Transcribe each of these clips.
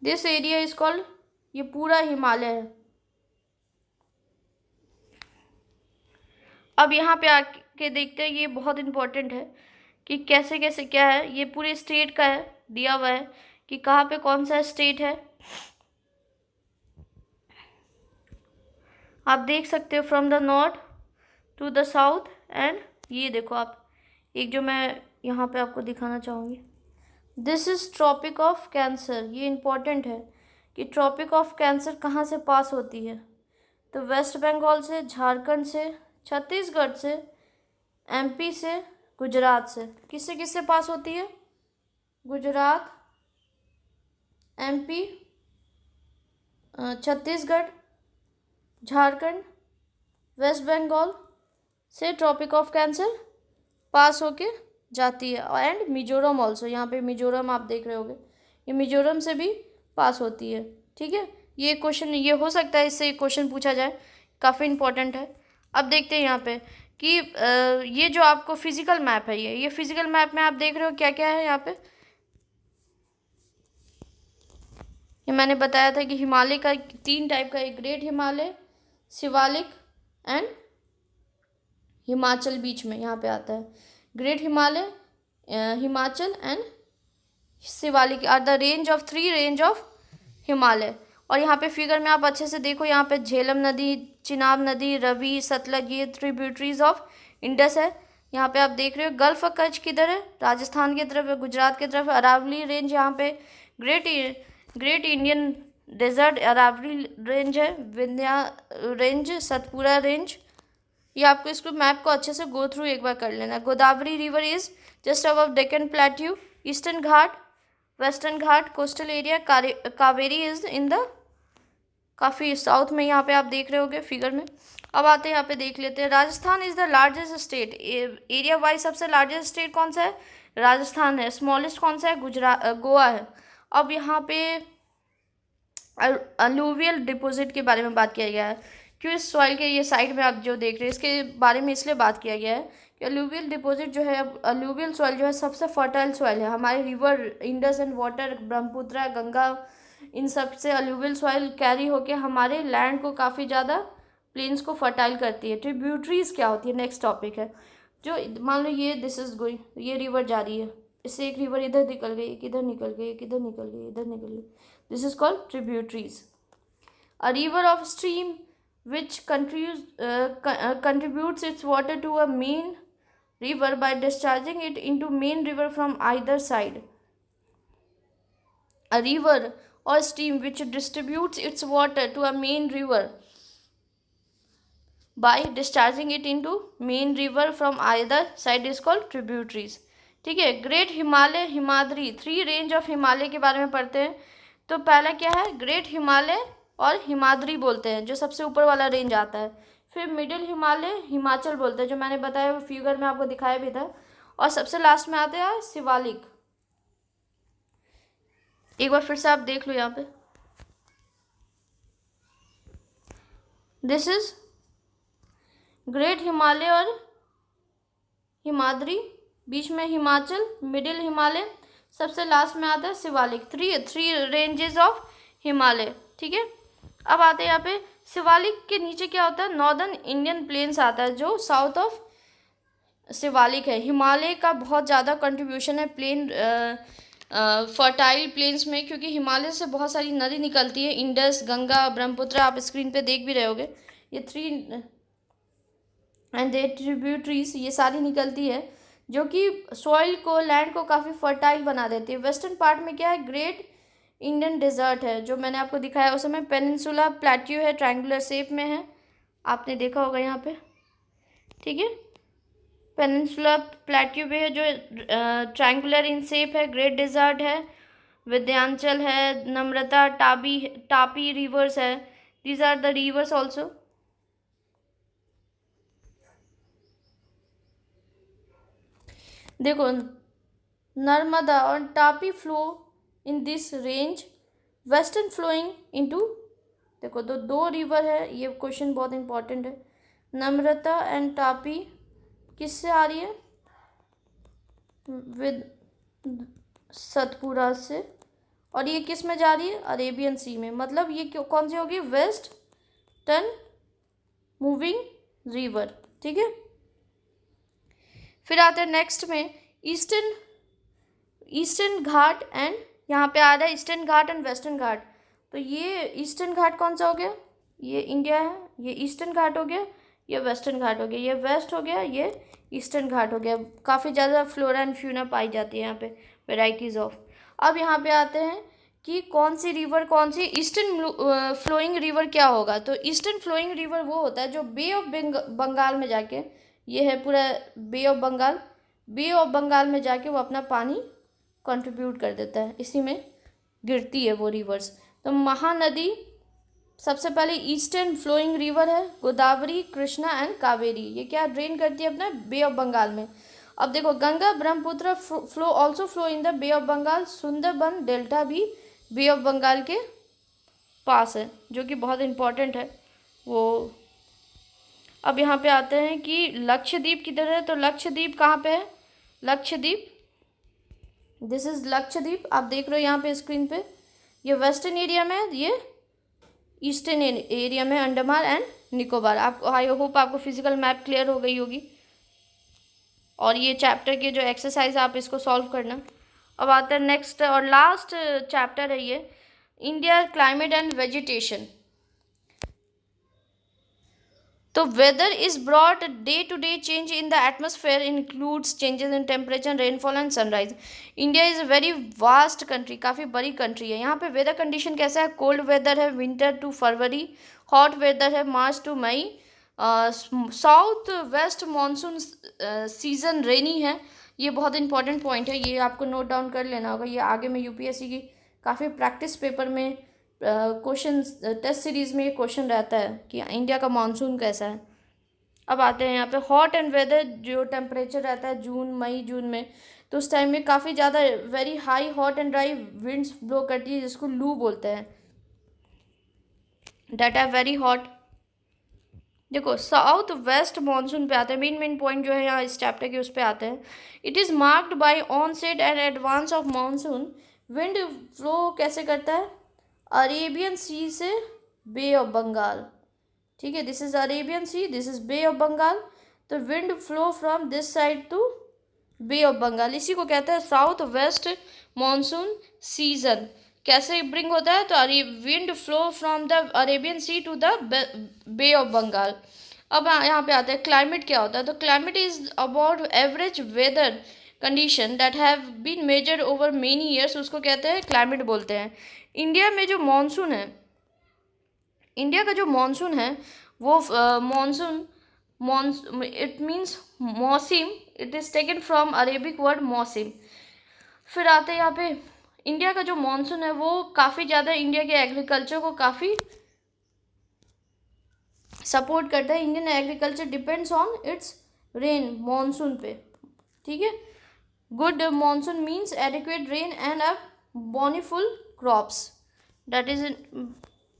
This area is called, ये पूरा हिमालय है। अब यहाँ पे आके देखते हैं, ये बहुत इंपॉर्टेंट है कि कैसे कैसे क्या है। ये पूरे स्टेट का है, दिया हुआ है कि कहाँ पे कौन सा स्टेट है। आप देख सकते हो from the north to the south and ये देखो आप, एक जो मैं यहाँ पे आपको दिखाना चाहूँगी, this is Tropic of Cancer. ये इम्पॉर्टेंट है कि ट्रॉपिक ऑफ कैंसर कहाँ से पास होती है। तो वेस्ट बंगाल से, झारखंड से, छत्तीसगढ़ से, एमपी से, गुजरात से। किससे किससे पास होती है? गुजरात, एमपी, छत्तीसगढ़, झारखंड, वेस्ट बंगाल से ट्रॉपिक ऑफ कैंसर पास होके जाती है। एंड मिजोरम ऑल्सो, यहाँ पे मिजोरम आप देख रहे होगे, ये मिजोरम से भी पास होती है। ठीक है, ये क्वेश्चन, ये हो सकता है इससे क्वेश्चन पूछा जाए, काफ़ी इंपॉर्टेंट है। अब देखते हैं यहाँ पे कि ये जो आपको फिजिकल मैप है, ये फिजिकल मैप में आप देख रहे हो क्या क्या है यहाँ पे। ये मैंने बताया था कि हिमालय का 3 टाइप का, एक ग्रेट हिमालय, शिवालिक एंड हिमाचल बीच में यहाँ पे आता है। Great Himalaya, Himachal and Shivalik are the range of 3 range of Himalaya. और यहाँ पे फिगर में आप अच्छे से देखो, यहाँ पे झेलम नदी, चिनाब नदी, रवि, सतलज, ये ट्रिब्यूटरीज ऑफ इंडस है। यहाँ पे आप देख रहे हो गल्फ ऑफ कच्छ किधर है? राजस्थान की तरफ है, गुजरात की तरफ। अरावली रेंज यहाँ पे, Great Indian Desert Aravalli range है, विंध्या रेंज, सतपुरा रेंज। ये आपको इसको मैप को अच्छे से गो थ्रू एक बार कर लेना। Godavari river is just above Deccan plateau, eastern Ghat, western Ghat, coastal area. Kaveri is in the काफ़ी साउथ में, यहाँ पे आप देख रहे होगे फिगर में। अब आते हैं यहाँ पे देख लेते हैं, Rajasthan is the largest state. Area wise सबसे लार्जेस्ट स्टेट कौन सा है? राजस्थान है। स्मॉलेस्ट कौन सा है? गोवा है। अब यहाँ पे अलूवियल डिपॉजिट के बारे में बात किया गया है, क्यों इस सॉइल के ये साइड में आप जो देख रहे हैं इसके बारे में इसलिए बात किया गया है कि अलूवियल डिपॉजिट जो है, अलूवियल सॉइल जो है सबसे फर्टाइल सॉइल है। हमारे river Indus and water, Brahmaputra, Ganga, इन सब से अलूवियल सॉइल कैरी होके हमारे लैंड को काफ़ी ज़्यादा प्लेन्स को फर्टाइल करती है। ट्रिब्यूटरीज क्या होती है? नेक्स्ट टॉपिक है। जो मान लो ये दिस इज गोइंग, ये रिवर जा रही है, इससे एक रिवर इधर निकल गई, एक इधर निकल गई, एक इधर निकल गई, इधर निकल गई, this is called tributaries. A river of stream which contributes its water to a main river by discharging it into main river from either side. A river or stream which distributes its water to a main river by discharging it into main river from either side is called tributaries. ठीक है, great Himalaya, Himadri, 3 range of Himalaya के बारे में पढ़ते हैं। तो पहला क्या है? ग्रेट हिमालय और हिमाद्री बोलते हैं, जो सबसे ऊपर वाला रेंज आता है। फिर मिडिल हिमालय, हिमाचल बोलते हैं, जो मैंने बताया वो फिगर में आपको दिखाया भी था। और सबसे लास्ट में आते हैं शिवालिक। एक बार फिर से आप देख लो यहाँ पे, दिस इज ग्रेट हिमालय और हिमाद्री, बीच में हिमाचल, मिडिल हिमालय, सबसे लास्ट में आता है Shivalik. Three ranges of Himalaya. ठीक है, अब आते हैं यहाँ पे शिवालिक के नीचे क्या होता है? नॉर्दर्न इंडियन प्लेन्स आता है, जो साउथ ऑफ शिवालिक है। हिमालय का बहुत ज़्यादा कंट्रीब्यूशन है प्लेन, फर्टाइल प्लेन्स में, क्योंकि हिमालय से बहुत सारी नदी निकलती है, इंडस, गंगा, ब्रह्मपुत्र, आप स्क्रीन पे देख भी रहे होगे। ये 3 एंड दे ट्रिब्यूटरीज, ये सारी निकलती है, जो कि सॉइल को, लैंड को काफ़ी फर्टाइल बना देती है। वेस्टर्न पार्ट में क्या है? ग्रेट इंडियन डेजर्ट है, जो मैंने आपको दिखाया उस समय। पेनिनसुला प्लेट्यू है, ट्रायंगुलर शेप में है, आपने देखा होगा यहाँ पे। ठीक है, पेनिनसुला प्लेट्यू भी है, जो ट्रायंगुलर इन शेप है। ग्रेट डेजर्ट है, विंध्याचल है, नम्रता, टापी रिवर्स है, these are the rivers also. देखो, नर्मदा और Tapi flow in this range, western flowing into, देखो तो 2 रिवर है, ये क्वेश्चन बहुत इंपॉर्टेंट है। नम्रता एंड टापी किससे आ रही है? विद सतपुरा से, और ये किस में जा रही है, अरेबियन सी में, मतलब ये कौन सी होगी, वेस्टर्न मूविंग रिवर, ठीक है। फिर आते हैं नेक्स्ट में ईस्टर्न घाट एंड, यहाँ पे आ रहा है ईस्टर्न घाट एंड वेस्टर्न घाट। तो ये ईस्टर्न घाट कौन सा हो गया, ये इंडिया है, ये ईस्टर्न घाट हो गया, ये वेस्टर्न घाट हो गया, ये वेस्ट हो गया, ये ईस्टर्न घाट हो गया। काफ़ी ज़्यादा फ्लोरा एंड फ्यूना पाई जाती है यहाँ पे, वेराइटीज़ ऑफ। अब यहाँ पे आते हैं कि कौन सी रिवर, कौन सी ईस्टर्न फ्लोइंग रिवर क्या होगा। तो ईस्टर्न फ्लोइंग रिवर वो होता है जो बे ऑफ बंगाल में जाके, ये है पूरा बे ऑफ बंगाल में जाके वो अपना पानी कंट्रीब्यूट कर देता है, इसी में गिरती है वो रिवर्स। तो महानदी सबसे पहले ईस्टर्न फ्लोइंग रिवर है, गोदावरी, कृष्णा एंड कावेरी। ये क्या ड्रेन करती है अपना बे ऑफ बंगाल में। अब देखो, Ganga Brahmaputra flow also flow in the bay of Bengal. Sundarban delta भी बे ऑफ बंगाल के पास है, जो कि बहुत इम्पोर्टेंट है वो। अब यहाँ पे आते हैं कि लक्षद्वीप किधर है। तो लक्षद्वीप कहाँ पे है, लक्षद्वीप, दिस इज लक्षद्वीप, आप देख रहे हो यहाँ पे स्क्रीन पे। ये वेस्टर्न एरिया में है, ये ईस्टर्न एरिया में, अंडमान एंड निकोबार। आप, आई होप आपको फिजिकल मैप क्लियर हो गई होगी, और ये चैप्टर के जो एक्सरसाइज आप इसको सॉल्व करना। अब आता है नेक्स्ट और लास्ट चैप्टर है ये, इंडिया क्लाइमेट एंड वेजिटेशन। तो weather is brought day to day change in the atmosphere includes changes in temperature, rainfall and sunrise. India is a very vast country, काफ़ी बड़ी कंट्री है। यहाँ पे weather condition कैसा है, कोल्ड वेदर है winter to February, hot weather है March to May, south west monsoon season rainy है। ये बहुत इंपॉर्टेंट पॉइंट है, ये आपको नोट डाउन कर लेना होगा। ये आगे में यूपीएससी की काफ़ी प्रैक्टिस पेपर में क्वेश्चन, टेस्ट सीरीज़ में ये क्वेश्चन रहता है कि इंडिया का मानसून कैसा है। अब आते हैं यहाँ पे हॉट एंड वेदर, जो टेम्परेचर रहता है जून में, तो उस टाइम में काफ़ी ज़्यादा very high hot and dry winds blow करती है, जिसको लू बोलते हैं, डेट आर वेरी हॉट। देखो, साउथ वेस्ट मानसून पे आते हैं, मेन पॉइंट जो है यहाँ इस चैप्टर के, उस पे आते हैं। It is marked by onset and advance of monsoon. Wind flow कैसे करता है, अरेबियन सी से बे ऑफ बंगाल, ठीक है, this is Arabian sea, this is bay of Bengal. तो wind flow from this side to bay of Bengal, इसी को कहते हैं साउथ वेस्ट मानसून सीजन। कैसे ब्रिंग होता है, तो wind flow from the Arabian sea to the bay of Bengal. अब यहाँ पे आता है क्लाइमेट क्या होता है। तो climate is about average weather condition that have been measured over many years, उसको कहते हैं क्लाइमेट बोलते हैं। इंडिया में जो मानसून है, इंडिया का जो मानसून है वो मानसून इट मीन्स मौसिम, it is taken from Arabic word मौसिम। फिर आते हैं यहाँ पे, इंडिया का जो मानसून है वो काफ़ी ज़्यादा इंडिया के एग्रीकल्चर को काफ़ी सपोर्ट करता है। Indian agriculture depends on its rain, monsoon पे, ठीक है। Good monsoon means adequate rain and a bountiful crops, that is.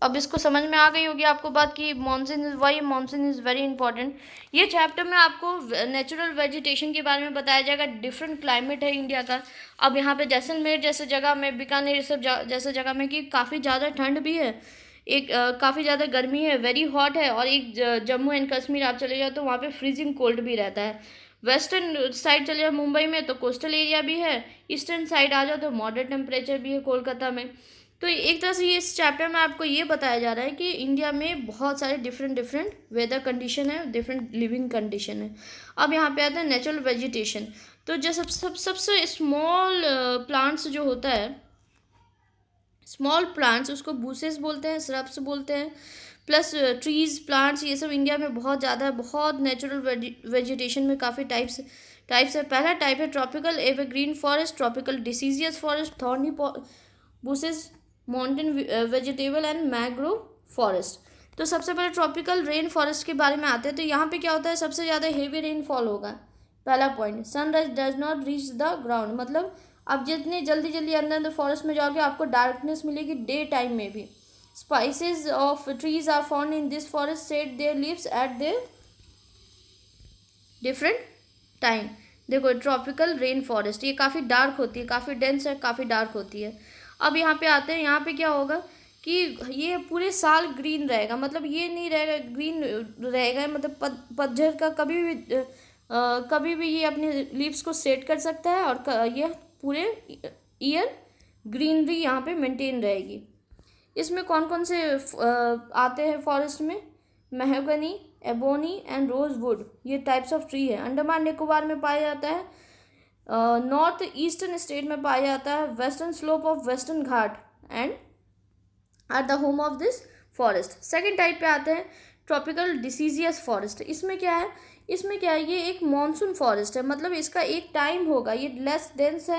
अब इसको समझ में आ गई होगी आपको बात कि monsoon is why monsoon is very important. ये चैप्टर में आपको नेचुरल वेजिटेशन के बारे में बताया जाएगा, डिफरेंट क्लाइमेट है इंडिया का। अब यहाँ पे जैसलमेर जैसे जगह में, बीकानेर सब जैसे जगह में कि काफ़ी ज़्यादा ठंड भी है, एक काफ़ी ज़्यादा गर्मी है, वेरी हॉट है, और एक जम्मू एंड कश्मीर आप चले जाओ तो वहाँ पे फ्रीजिंग कोल्ड भी रहता है। वेस्टर्न साइड चले जाओ मुंबई में तो कोस्टल एरिया भी है, ईस्टर्न साइड आ जाओ तो मॉडरेट टेम्परेचर भी है कोलकाता में। तो एक तरह से ये इस चैप्टर में आपको ये बताया जा रहा है कि इंडिया में बहुत सारे डिफरेंट वेदर कंडीशन है, डिफरेंट लिविंग कंडीशन है। अब यहाँ पे आता है नेचुरल वेजिटेशन। तो जो सबसे स्मॉल प्लांट्स जो होता है, स्मॉल प्लांट्स, उसको बूसेस बोलते हैं, श्रब्स बोलते हैं, प्लस ट्रीज, प्लांट्स, ये सब इंडिया में बहुत ज़्यादा है। बहुत नेचुरल वेजिटेशन में काफ़ी टाइप्स है। पहला टाइप है tropical evergreen forest, tropical deciduous forest, thorny bushes, mountain vegetable and mangrove forest. तो सबसे पहले ट्रॉपिकल रेन फॉरेस्ट के बारे में आते हैं। तो यहाँ पे क्या होता है, सबसे ज़्यादा हेवी रेनफॉल होगा, पहला point. Sunrise does not reach the ground, मतलब आप जितनी जल्दी अंदर फॉरेस्ट में जाओगे आपको डार्कनेस मिलेगी डे टाइम में भी। Species of trees are found in this forest, shed their leaves at their different time. देखो, ट्रॉपिकल रेन फॉरेस्ट ये काफ़ी डार्क होती है, काफ़ी डेंस है, काफ़ी डार्क होती है। अब यहाँ पे आते हैं, यहाँ पे क्या होगा कि ये पूरे साल ग्रीन रहेगा, मतलब ये नहीं रहेगा ग्रीन रहेगा, मतलब पतझड़ का कभी भी ये अपने लीव्स को सेट कर सकता है और ये पूरे ईयर ग्रीनरी यहाँ पे मेंटेन रहेगी। इसमें कौन कौन से आते हैं फॉरेस्ट में? मेहगनी, एबोनी एंड रोजवुड, ये टाइप्स ऑफ ट्री है। अंडमान निकोबार में पाया जाता है, नॉर्थ ईस्टर्न स्टेट में पाया जाता है, western slope of western Ghat and are the home of this forest. Second type पे आते हैं ट्रॉपिकल डिसीजियस फॉरेस्ट। इसमें क्या है, ये एक मॉनसून फॉरेस्ट है, मतलब इसका एक टाइम होगा, ये लेस डेंस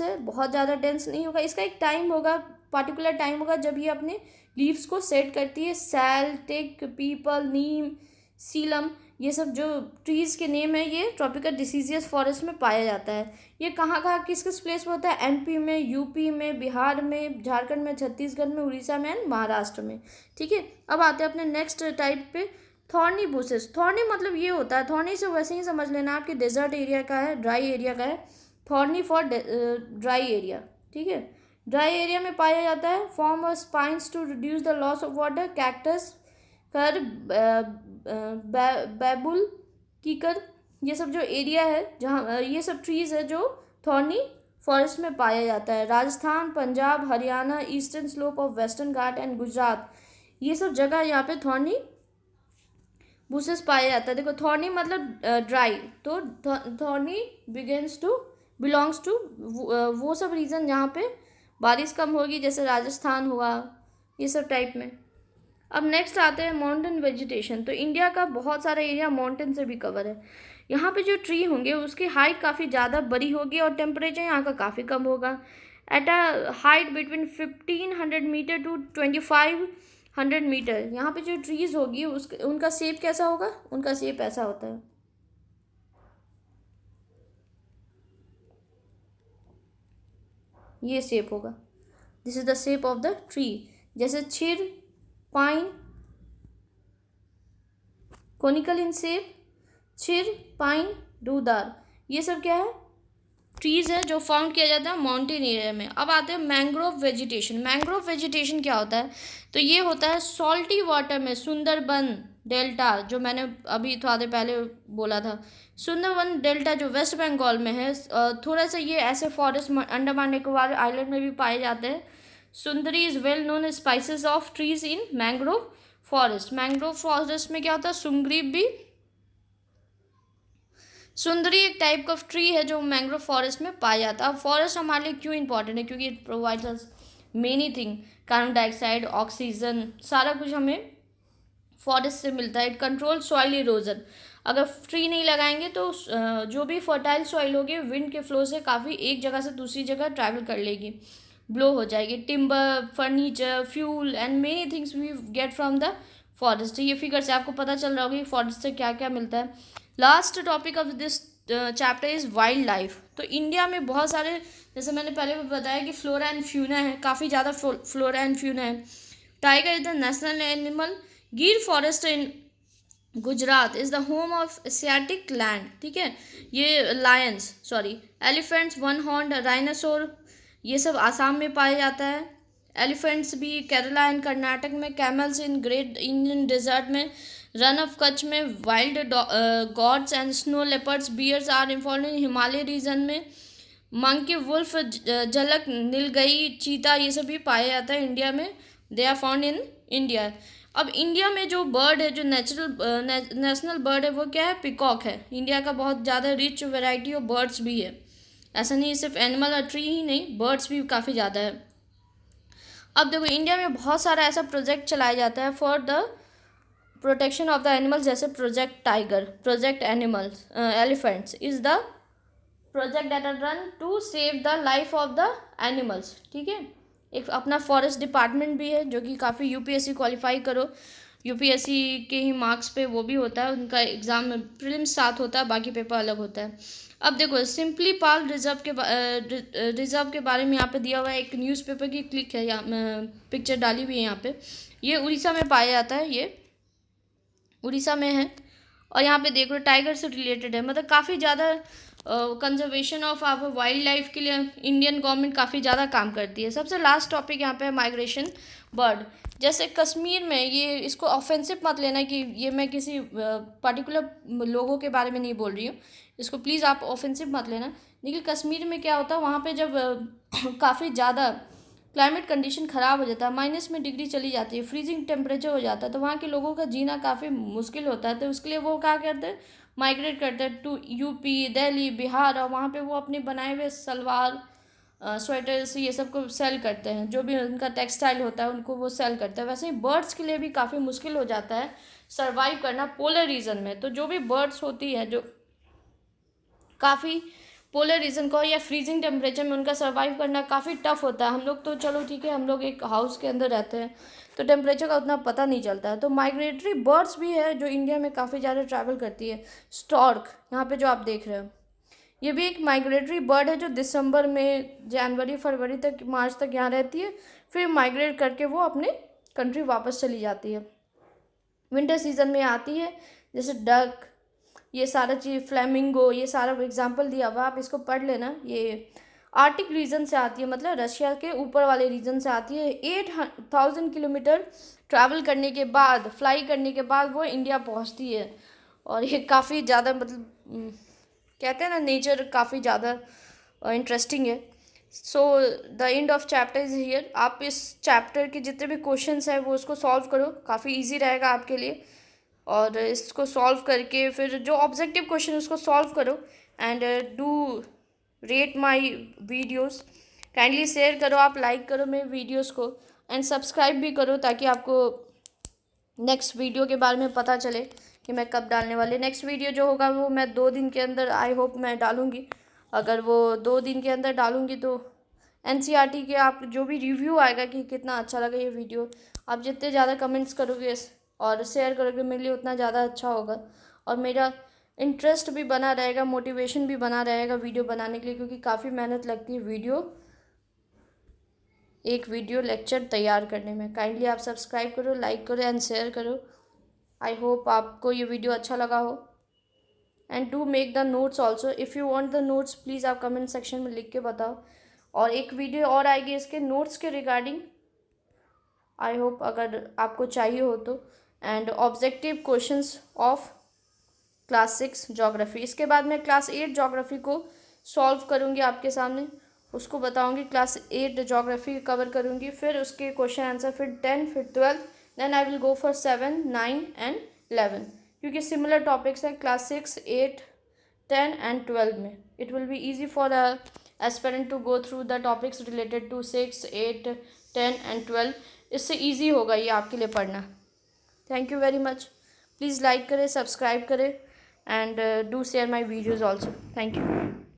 है, बहुत ज़्यादा डेंस नहीं होगा, इसका एक टाइम होगा, पार्टिकुलर टाइम होगा जब ये अपने लीव्स को सेट करती है। सैल, टिक, पीपल, नीम, सीलम, ये सब जो ट्रीज़ के नेम है, ये ट्रॉपिकल डिसीजियस फॉरेस्ट में पाया जाता है। ये कहाँ किस प्लेस में होता है? एमपी में, यूपी में, बिहार में, झारखंड में, छत्तीसगढ़ में, उड़ीसा में एंड महाराष्ट्र में। ठीक है, अब आते हैं अपने नेक्स्ट टाइप पे, थॉर्नी बुशेस। थॉर्नी मतलब ये होता है, थॉर्नी से वैसे ही समझ लेना आपके डेजर्ट एरिया का है, ड्राई एरिया का है। Thorny for dry area. ठीक है, ड्राई एरिया में पाया जाता है। Form of spines to reduce the loss of water, cactus, कर, बैबुल, कीकर, ये सब जो एरिया है जहाँ ये सब ट्रीज़ है जो थॉर्नी फॉरेस्ट में पाया जाता है। Rajasthan, Punjab, Haryana, eastern slope of western Ghat and Gujarat, ये सब जगह यहाँ पे थॉर्नी बुशेस पाया जाता है। देखो थॉर्नी मतलब ड्राई, तो थॉर्नी बिलोंग्स टू वो सब रीजन जहाँ पे बारिश कम होगी, जैसे राजस्थान हुआ, ये सब टाइप में। अब नेक्स्ट आते हैं माउंटेन वेजिटेशन। तो इंडिया का बहुत सारा एरिया माउंटेन से भी कवर है। यहाँ पे जो ट्री होंगे उसकी हाइट काफ़ी ज़्यादा बड़ी होगी और टेम्परेचर यहाँ का काफ़ी कम होगा। At a height between 1500 metre to 2500 metre, यहाँ पे जो ट्रीज़ होगी उनका शेप कैसा होगा? उनका शेप ऐसा होता है, ये शेप होगा, this is the shape of the tree. जैसे छिर, पाइन, कोनिकल इन शेप, छिर, पाइन, देवदार, ये सब क्या है? ट्रीज़ है जो फाउंड किया जाता है माउंटेन एरिया में। अब आते हैं मैंग्रोव वेजिटेशन। मैंग्रोव वेजिटेशन क्या होता है? तो ये होता है सॉल्टी वाटर में, सुंदरबन डेल्टा, जो मैंने अभी थोड़ा देर पहले बोला था, सुंदरबन डेल्टा जो वेस्ट बंगाल में है। थोड़ा सा ये ऐसे फॉरेस्ट अंडमान निकोबार आइलैंड में भी पाए जाते हैं। सुंदरी is well known spices of trees in mangrove forest. Mangrove forest में क्या होता है? सुंगरीब भी, सुंदरी एक टाइप का ट्री है जो मैंग्रोव फॉरेस्ट में पाया जाता है। अब फॉरेस्ट हमारे लिए क्यों इंपॉर्टेंट है? क्योंकि it provides us many thing, carbon dioxide, oxygen, सारा कुछ हमें फॉरेस्ट से मिलता है। It control soil erosion. अगर ट्री नहीं लगाएंगे तो जो भी फर्टाइल सॉइल होगी विंड के फ्लो से काफ़ी एक जगह से दूसरी जगह ट्रैवल कर लेगी, ब्लो हो जाएगी। Timber, furniture, fuel and many things we get from the forest. ये फिगर से आपको पता चल रहा होगा कि फॉरेस्ट से क्या क्या मिलता है। Last topic of this chapter is wild life. तो इंडिया में बहुत सारे, जैसे मैंने पहले भी बताया कि फ्लोरा एंड फ्यूना है, काफ़ी ज़्यादा फ्लोरा एंड फ्यूना है। Tiger is the national animal. Gir forest in Gujarat is the home of Asiatic land. ठीक है, ये एलिफेंट्स, वन हॉर्न राइनासोर, ये सब आसाम में पाया जाता है। एलिफेंट्स भी केरला एंड कर्नाटक में, camels in great Indian desert में, रन ऑफ कच्छ में, wild goats and snow leopards, bears are इन्फॉल्व इन हिमालय रीजन में, मंकी, वुल्फ, झलक, नीलगाई, चीता, ये सब भी पाया जाता है इंडिया में। They are found in India. अब इंडिया में जो बर्ड है, जो नेशनल बर्ड है, वो क्या है? पिकॉक है। इंडिया का बहुत ज़्यादा रिच वेराइटी ऑफ बर्ड्स भी है, ऐसा नहीं सिर्फ एनिमल और ट्री ही नहीं, बर्ड्स भी काफ़ी ज़्यादा है। अब देखो इंडिया में बहुत सारा ऐसा प्रोजेक्ट चलाया जाता है for the protection of the animals, जैसे project tiger, project animals elephants is the project that are run to save the life of the animals. ठीक है, एक अपना फॉरेस्ट डिपार्टमेंट भी है जो कि काफ़ी यूपीएससी क्वालिफाई करो, यूपीएससी के ही मार्क्स पे वो भी होता है, उनका एग्ज़ाम में प्रीलिम्स साथ होता है, बाकी पेपर अलग होता है। अब देखो सिंपली पाल रिजर्व के बारे में यहाँ पे दिया हुआ है, एक न्यूज़पेपर की क्लिक है, यहाँ पिक्चर डाली हुई है यहाँ पे। ये उड़ीसा में पाया जाता है, ये उड़ीसा में है और यहाँ पे देख लो टाइगर से रिलेटेड है, मतलब काफ़ी ज़्यादा conservation of our wild life के लिए इंडियन गवर्नमेंट काफ़ी ज़्यादा काम करती है। सबसे लास्ट टॉपिक यहाँ पे है माइग्रेशन बर्ड। जैसे कश्मीर में, ये इसको ऑफेंसिव मत लेना कि ये मैं किसी पर्टिकुलर लोगों के बारे में नहीं बोल रही हूँ, इसको प्लीज़ आप ऑफेंसिव मत लेना। लेकिन कश्मीर में क्या होता है, वहाँ पे जब काफ़ी ज़्यादा क्लाइमेट कंडीशन ख़राब हो जाता है, माइनस में डिग्री चली जाती है, फ्रीजिंग टेम्परेचर हो जाता है, तो वहाँ के लोगों का जीना काफ़ी मुश्किल होता है। तो उसके लिए वो क्या करते हैं, माइग्रेट करते हैं टू यूपी, दिल्ली, बिहार, और वहाँ पे वो अपने बनाए हुए सलवार, स्वेटर्स, ये सब को सेल करते हैं। जो भी उनका टेक्सटाइल होता है उनको वो सेल करते हैं। वैसे ही बर्ड्स के लिए भी काफ़ी मुश्किल हो जाता है सर्वाइव करना पोलर रीजन में। तो जो भी बर्ड्स होती हैं जो काफ़ी पोलर रीजन को या फ्रीजिंग टेम्परेचर में, उनका सर्वाइव करना काफ़ी टफ होता है। हम लोग तो चलो ठीक है, हम लोग एक हाउस के अंदर रहते हैं तो टेम्परेचर का उतना पता नहीं चलता है। तो माइग्रेटरी बर्ड्स भी है जो इंडिया में काफ़ी ज़्यादा ट्रैवल करती है। स्टॉर्क, यहाँ पे जो आप देख रहे हो, ये भी एक माइग्रेटरी बर्ड है जो दिसंबर में, जनवरी फरवरी तक, मार्च तक यहाँ रहती है, फिर माइग्रेट करके वो अपने कंट्री वापस चली जाती है। विंटर सीजन में आती है, जैसे डक, ये सारा चीज़, फ्लेमिंगो, ये सारा एग्जांपल दिया हुआ, आप इसको पढ़ लेना। ये आर्टिक रीजन से आती है, मतलब रशिया के ऊपर वाले रीजन से आती है। 8,000 किलोमीटर ट्रैवल करने के बाद, फ्लाई करने के बाद वो इंडिया पहुंचती है। और ये काफ़ी ज़्यादा, मतलब कहते हैं ना, नेचर काफ़ी ज़्यादा इंटरेस्टिंग है। So the end of chapter is here. आप इस चैप्टर के जितने भी क्वेश्चंस हैं वो उसको सॉल्व करो, काफ़ी इजी रहेगा आपके लिए। और इसको सॉल्व करके फिर जो ऑब्जेक्टिव क्वेश्चन उसको सॉल्व करो, and do rate my videos. Kindly share करो, आप लाइक करो मेरे वीडियोस को, एंड सब्सक्राइब भी करो ताकि आपको नेक्स्ट वीडियो के बारे में पता चले कि मैं कब डालने वाली। नेक्स्ट वीडियो जो होगा वो मैं 2 दिन के अंदर आई होप मैं डालूँगी। अगर वो 2 दिन के अंदर डालूँगी तो एनसीईआरटी के आप जो भी रिव्यू आएगा कि कितना अच्छा लगा ये वीडियो, आप जितने ज़्यादा कमेंट्स करोगे और शेयर करोगे मेरे लिए उतना ज़्यादा अच्छा होगा। और मेरा इंटरेस्ट भी बना रहेगा, मोटिवेशन भी बना रहेगा वीडियो बनाने के लिए, क्योंकि काफ़ी मेहनत लगती है एक वीडियो लेक्चर तैयार करने में। काइंडली आप सब्सक्राइब करो, लाइक करो एंड शेयर करो। आई होप आपको ये वीडियो अच्छा लगा हो, and do make the notes also. If you want the notes please आप कमेंट सेक्शन में लिख के बताओ। और एक वीडियो और आएगी इसके नोट्स के रिगार्डिंग, आई होप अगर आपको चाहिए हो तो। And objective questions of class 6 geography. इसके बाद मैं क्लास 8 ज्योग्राफी को सॉल्व करूँगी आपके सामने, उसको बताऊँगी। क्लास 8 ज्योग्राफी कवर करूँगी, फिर उसके क्वेश्चन आंसर, फिर 10, फिर 12, then I will go for 7, 9 and 11, क्योंकि सिमिलर टॉपिक्स हैं क्लास 6, 8, 10 एंड 12 में। It will be easy for a aspirant to go through the topics related to 6, 8, 10 and 12। इससे ईजी होगा ये आपके लिए पढ़ना। Thank you very much. Please like करें, सब्सक्राइब करें, and do share my videos also. Thank you.